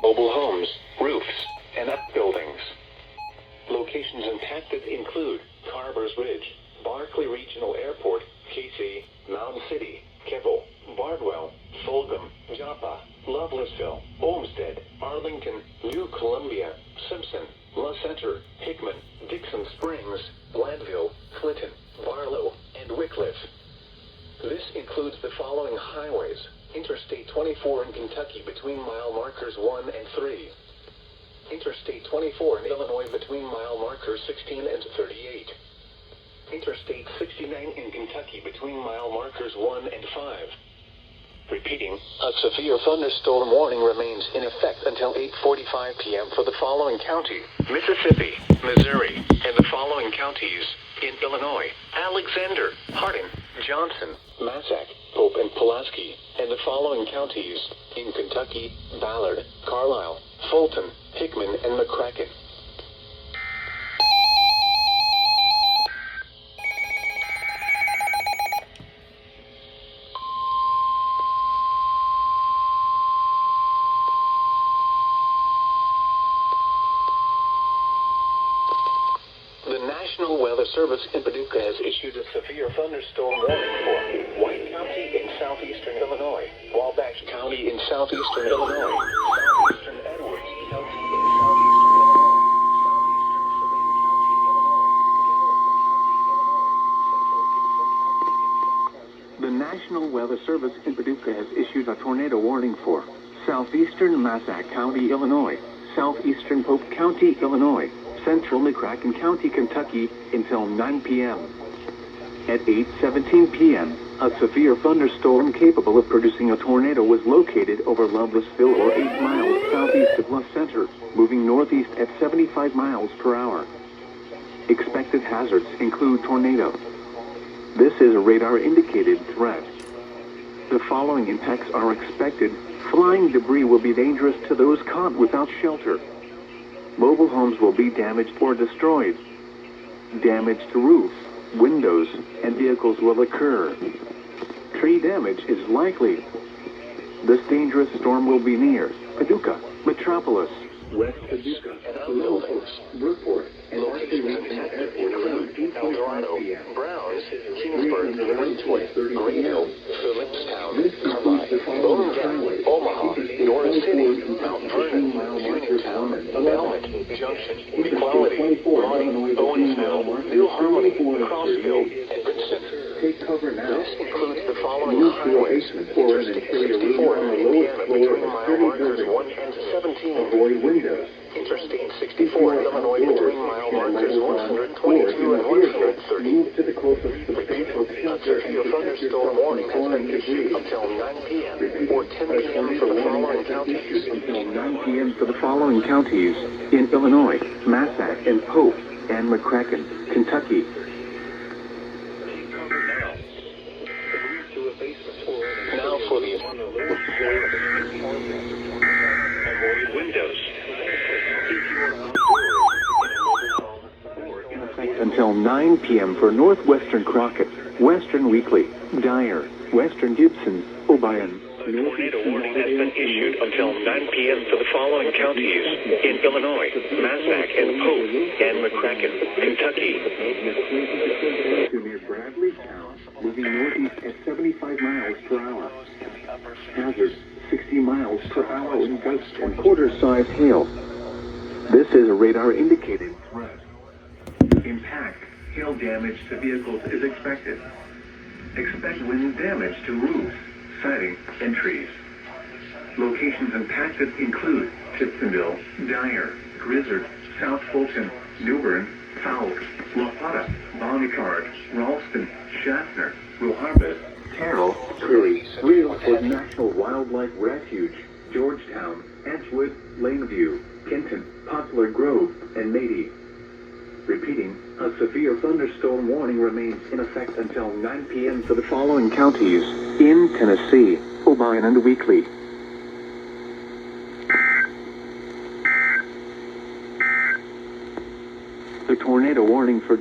mobile homes, roofs, and upbuildings. Locations impacted include Carver's Ridge, Barkley Regional Airport, KC, Mountain City, Keble, Bardwell, Fulgham, Joppa, Lovelessville, Olmsted, Arlington, New Columbia, Simpson, La Center, Hickman, Dixon Springs, Blandville, Clinton, Barlow, and Wickliffe. This includes the following highways: Interstate 24 in Kentucky between mile markers 1 and 3. Interstate 24 in Illinois between mile markers 16 and 38. Interstate 69 in Kentucky between mile markers 1 and 5. Repeating, a severe thunderstorm warning remains in effect until 8:45 p.m. for the following county: Mississippi, Missouri, and the following counties in Illinois: Alexander, Hardin, Johnson, Massac, Pope, and Pulaski, and the following counties in Kentucky: Ballard, Carlisle, Fulton, Hickman, and McCracken. The National Weather Service in Paducah has issued a severe thunderstorm warning for White County in southeastern Illinois, Wabash County in southeastern Illinois, southeastern Edwards County in southeastern Illinois, southeastern Savannah County, Illinois, Central Gibson County in southwestern. The National Weather Service in Paducah has issued a tornado warning for southeastern Massac County, Illinois, southeastern Pope County, Illinois, central McCracken County, Kentucky, until 9 p.m. At 8:17 p.m., a severe thunderstorm capable of producing a tornado was located over Lovelessville, or 8 miles southeast of La Center, moving northeast at 75 miles per hour. Expected hazards include tornado. This is a radar-indicated threat. The following impacts are expected. Flying debris will be dangerous to those caught without shelter. Mobile homes will be damaged or destroyed. Damage to roofs, windows, and vehicles will occur. Tree damage is likely. This dangerous storm will be near Paducah, Metropolis, West Paducah, Mills, Brookport, and El Dorado, Browns, Kingsburg, Ridgeway, Greenville, Phillipstown, Carlisle, Bowling Green, Omaha, Norris City, Mount Vernon, Uniontown, Belmont, Junction, Equality, Monty, Owensville, New Harmony, Crossville, and Princeton. Take cover now. This includes the following highways: Interstate 64 in Indiana between mile markers 1 and 17. Avoid windows. Interstate 64 in Illinois between mile markers 122 and 130. Move to the closest substantial shelter. A thunderstorm warning has been issued until 9 p.m. or 10 p.m. for the following counties. Until 9 p.m. for the following counties in Illinois: Massac and Pope and McCracken, Kentucky. Now for the windows. In effect until 9 p.m. for Northwestern Crockett, Western Weekly, Dyer, Western Gibson, Obion. A tornado warning has been issued until 9 p.m. for the following counties in Illinois: Massac and Pope and McCracken, Kentucky. Near Bradleytown, moving northeast at 75 miles per hour. Hazard 60 miles per hour in gusts and quarter-sized hail. This is a radar-indicated threat. Impact, hail damage to vehicles is expected. Expect wind damage to roofs, siding, and trees. Locations impacted include Tiptonville, Dyer, Grizzard, South Fulton, New Bern, Fowles, La Plata, Bonnicard, Ralston, Schaffner, Wilharvest, Terrell, Curry, Reelwood National Wildlife Refuge, Georgetown, Edgewood, Laneview, Kenton, Poplar Grove, and Mady. Repeating, a severe thunderstorm warning remains in effect until 9 p.m. for the following counties in Tennessee: Obion and Weakley. The tornado warning for